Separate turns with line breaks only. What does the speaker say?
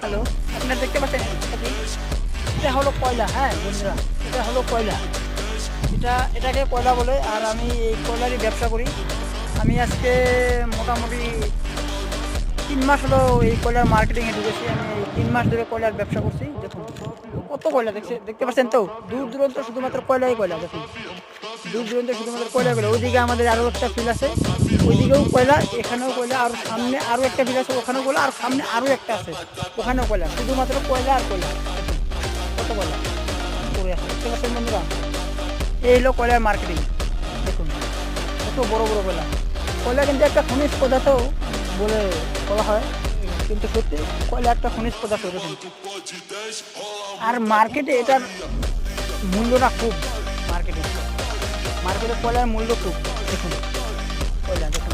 Hello, আপনারা দেখতে পাচ্ছেন এটা হলো কয়লা। হ্যাঁ বন্ধুরা, এটা হলো কয়লা। এটাকে কয়লা বলে। আর আমি এই কয়লারই ব্যবসা করি। আমি আজকে মোটামুটি 3 মাস হলো এই কয়লার মার্কেটিংয়ে ঢুকেছি। আমি এই 3 মাস ধরে কয়লার ব্যবসা করছি। দেখুন কত কয়লা দেখতে পাচ্ছেন তো, দূর দূরান্ত শুধুমাত্র কয়লাই কয়লা। দেখুন দূর দূরান্তে শুধুমাত্র কয়লা কয়লা। ওইদিকে আমাদের আরও একটা ফিল্ড আছে, ওইদিকেও কয়লা, এখানেও কয়লা, আর সামনে আরও একটা ফিল্ড আছে, ওখানেও কয়লা, আর সামনে আরও একটা আছে, ওখানেও কয়লা। শুধুমাত্র কয়লা আর কয়লা। কত কয়লা করে আছে দেখতে পাচ্ছেন বন্ধুরা। এই হলো কয়লার মার্কেটিং। দেখুন কত বড় বড় কয়লা। কয়লা কিন্তু একটা খনিজ পদার্থ বলে বলা হয়, কিন্তু সত্যি কয়লা একটা খনিজ পদার্থ। দেখুন আর মার্কেটে এটার মূল্যটা খুব। মার্কেটে কয়লার মূল্য খুব। দেখুন কয়লা দেখুন।